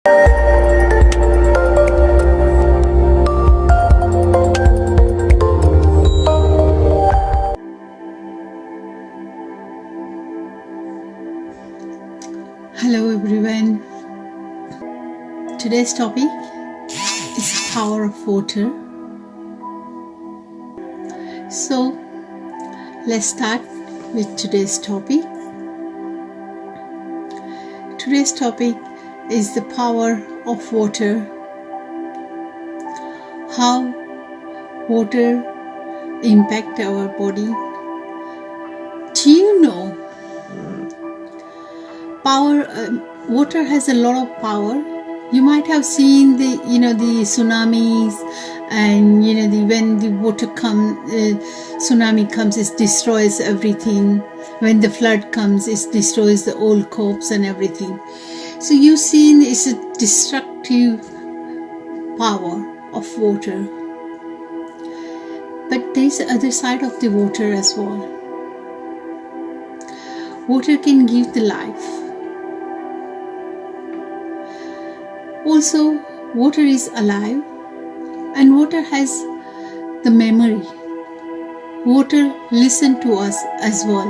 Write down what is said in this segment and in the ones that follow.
Hello everyone. Today's topic is power of water. So let's start with today's topic. Today's topic is the power of water. How water impacts our body. Do you know water has a lot of power? You might have seen the tsunamis, and when the tsunami comes, it destroys everything. When the flood comes, it destroys the old crops and everything. So you've seen it's a destructive power of water. But there's the other side of the water as well. Water can give the life. Also, water is alive, and water has the memory. Water listens to us as well.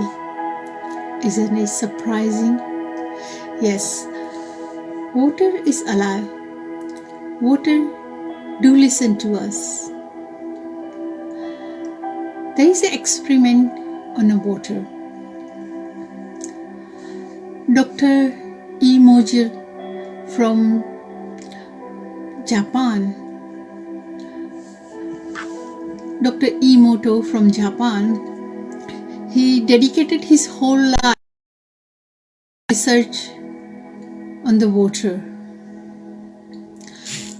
Isn't it surprising? Yes, water is alive. Water do listen to us. There is an experiment on a water. Dr. Emoji from Japan, Dr. Emoto from Japan, he dedicated his whole life to research on the water.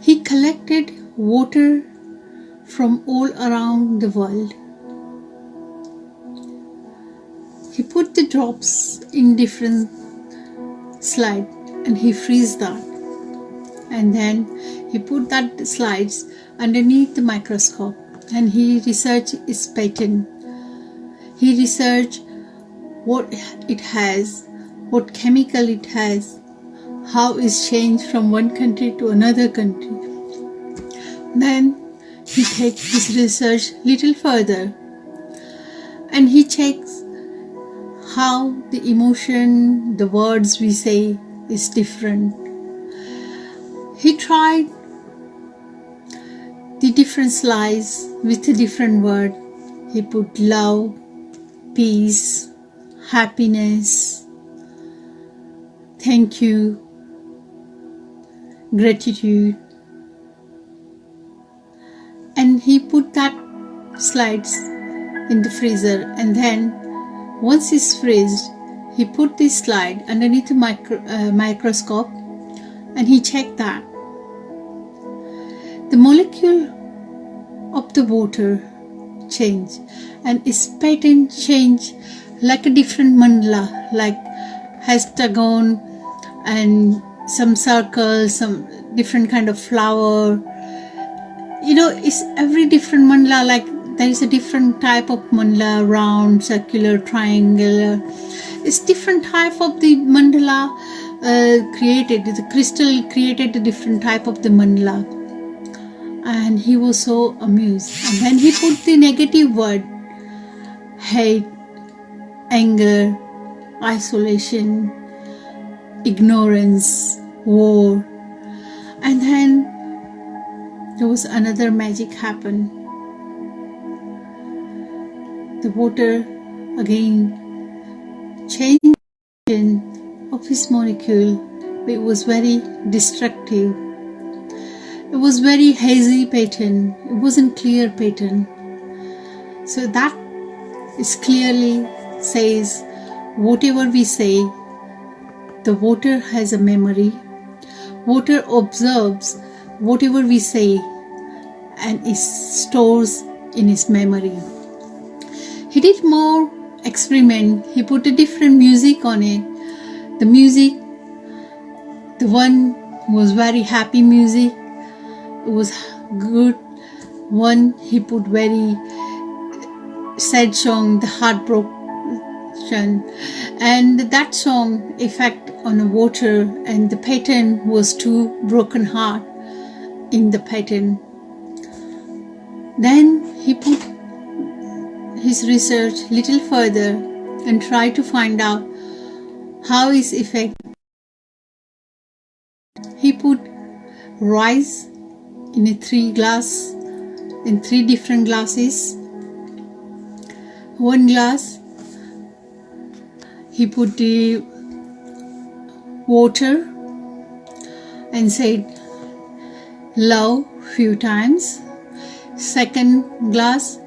He collected water from all around the world. He put the drops in different slides and he freezed that. And then he put that slides underneath the microscope and he researched its pattern. He researched what it has, what chemical it has, how it's changed from one country to another country. Then he takes his research little further and he checks how the emotion, the words we say is different. He tried the different slides with a different word. He put love, peace, happiness, thank you, gratitude. And he put that slides in the freezer, and then once it's freezed, he put this slide underneath the microscope and he checked that. The molecule of the water changed and its pattern changed like a different mandala, like hexagon and some circles, some different kind of flower. It's every different mandala, like there is a different type of mandala, round, circular, triangular. It's different type of the mandala created. The crystal created a different type of the mandala. And he was so amused. And then he put the negative word, hate, anger, isolation, ignorance, war. And then there was another magic happened. The water again changed of his molecule. It was very destructive. It was very hazy pattern. It wasn't clear pattern. So that is clearly says whatever we say, the water has a memory. Water observes whatever we say and it stores in its memory. He did more experiment. He put a different music on it. The music, the one was very happy music. It was good. One he put very sad song, the heartbroken emotion, and that song effect on the water, and the pattern was two broken heart in the pattern. Then he put his research little further and tried to find out how is effect. He put rice in a three different glasses. One glass he put the water and said love few times. Second glass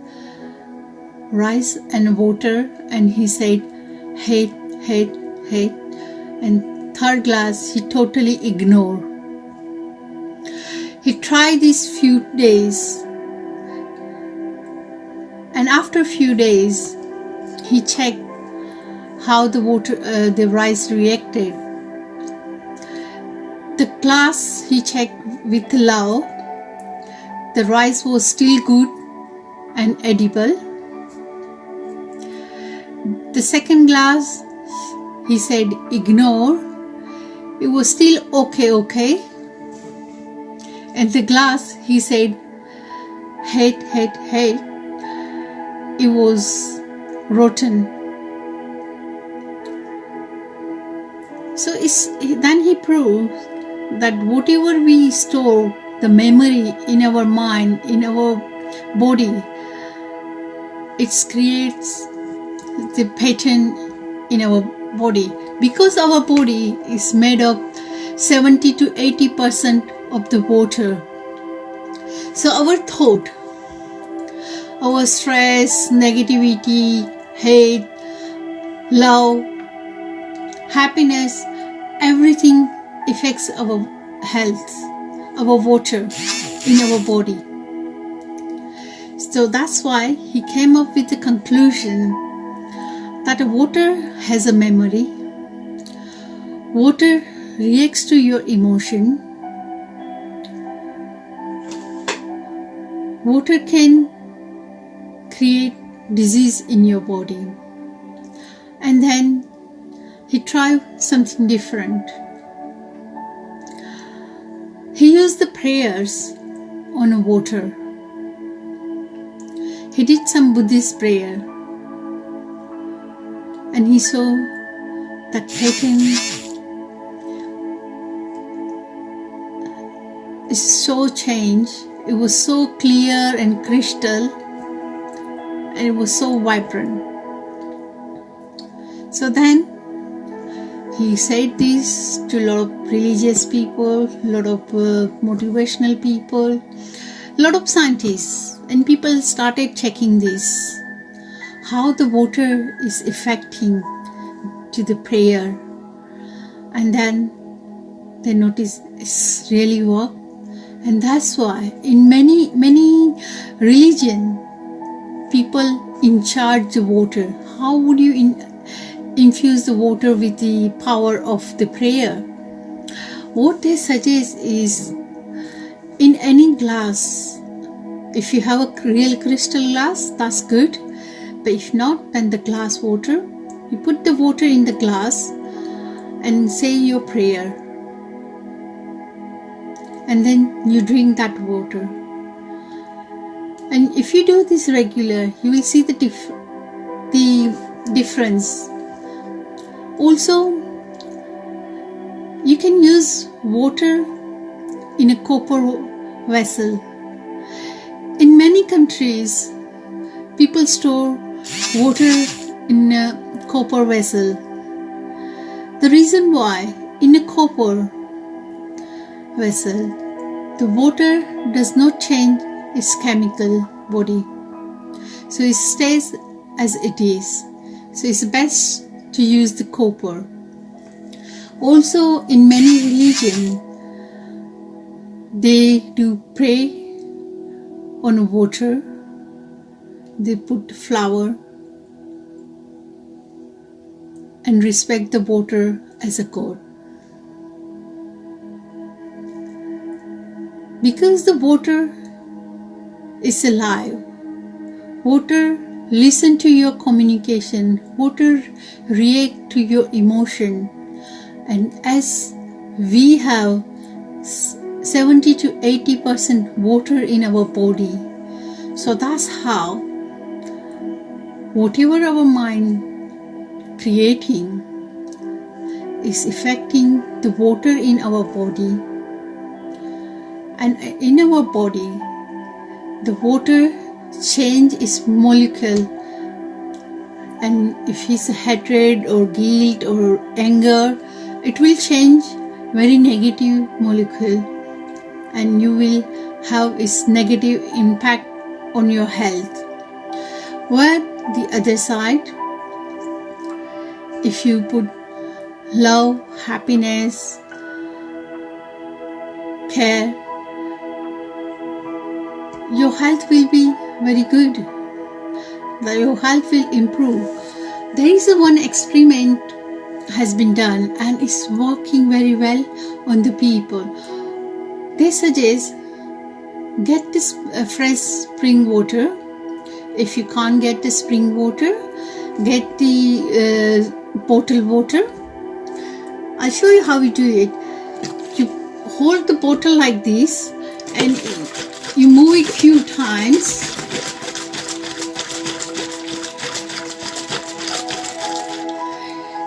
rice and water, and he said hate, hate, hate. And third glass he totally ignored. He tried these few days, and after a few days he checked how the rice reacted. The glass he checked with love, the rice was still good and edible. The second glass he said ignore, it was still okay. And the glass he said hate, hate, hate, it was rotten. So then he proved that whatever we store, the memory in our mind, in our body, it creates the pattern in our body. Because our body is made of 70 to 80% of the water. So our thought, our stress, negativity, hate, love, happiness, everything affects our health, our water in our body. So that's why he came up with the conclusion that water has a memory. Water reacts to your emotion. Water can create disease in your body. And then he tried something different. He used the prayers on water. He did some Buddhist prayer, and he saw that pattern is so changed. It was so clear and crystal, and it was so vibrant. So then he said this to a lot of religious people, a lot of motivational people, a lot of scientists, and people started checking this, how the water is affecting to the prayer. And then they noticed it's really work. And that's why in many religion, people in charge the water. How would you infuse the water with the power of the prayer? What they suggest is, in any glass, if you have a real crystal glass, that's good. But if not, then the glass water, you put the water in the glass and say your prayer, and then you drink that water. And if you do this regular, you will see the difference. Also, you can use water in a copper vessel. In many countries, people store water in a copper vessel. The reason why, in a copper vessel, the water does not change its chemical body. So it stays as it is. So it's best to use the copper. Also, in many religions, they do pray on water. They put flower and respect the water as a god. Because the water is alive. Water listen to your communication, water react to your emotion. And as we have 70 to 80% water in our body, so that's how whatever our mind creating is affecting the water in our body. And in our body, the water change its molecule, and if it's hatred or guilt or anger, it will change very negative molecule, and you will have its negative impact on your health. Where the other side, if you put love, happiness, care, your health will be very good. Your health will improve. There is one experiment has been done and it's working very well on the people. They suggest get this fresh spring water. If you can't get the spring water, get the bottled water. I'll show you how we do it. You hold the bottle like this and you move it few times.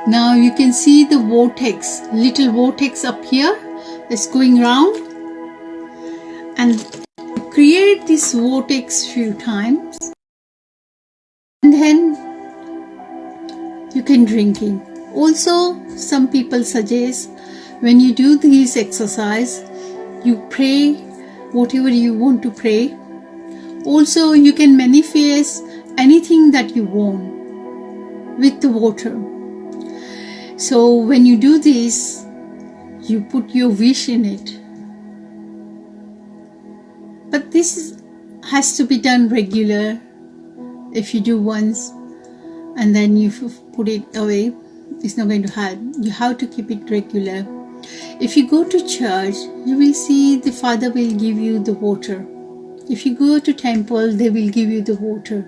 Now you can see the vortex, little vortex up here that's going round, and create this vortex few times, and then you can drink it. Also, some people suggest when you do this exercise, you pray whatever you want to pray. Also, you can manifest anything that you want with the water. So when you do this, you put your wish in it. But this has to be done regular. If you do once and then you put it away, it's not going to help. You have to keep it regular. If you go to church, you will see the Father will give you the water. If you go to temple, they will give you the water.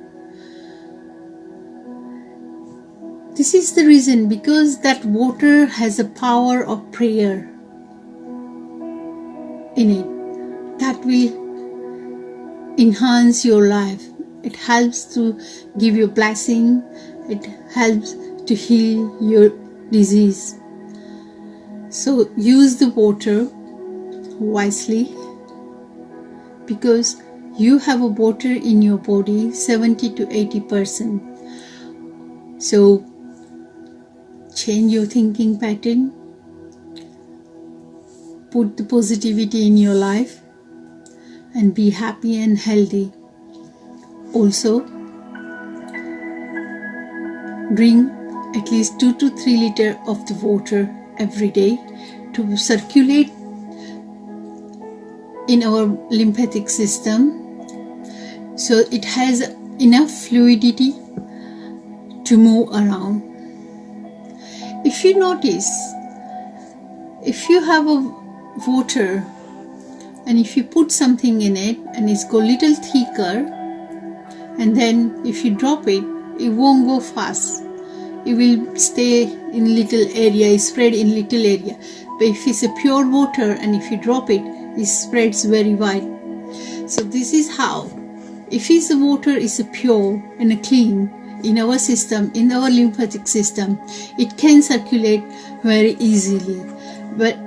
This is the reason, because that water has a power of prayer in it that will enhance your life. It helps to give you blessing. It helps to heal your disease. So use the water wisely, because you have a water in your body 70 to 80%. So change your thinking pattern, put the positivity in your life, and be happy and healthy. Also, drink at least 2 to 3 liters of the water every day to circulate in our lymphatic system, so it has enough fluidity to move around. If you notice, if you have a water and if you put something in it and it's go little thicker, and then if you drop it, it won't go fast. It will stay in little area, spread in little area. But if it's a pure water and if you drop it, it spreads very wide. So this is how, if the water is pure and clean in our system, in our lymphatic system, it can circulate very easily. But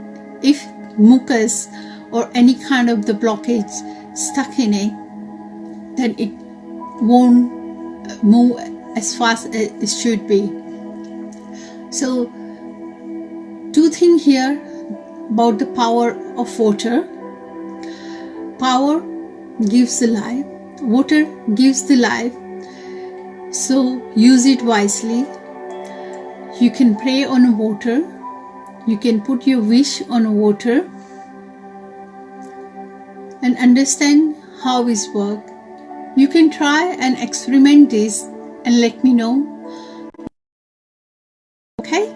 if mucus or any kind of the blockage stuck in it, then it won't move as fast as it should be. So, two things here about the power of water. Power gives the life, water gives the life. So use it wisely. You can pray on water. You can put your wish on water and understand how it works. You can try and experiment this and let me know. Okay?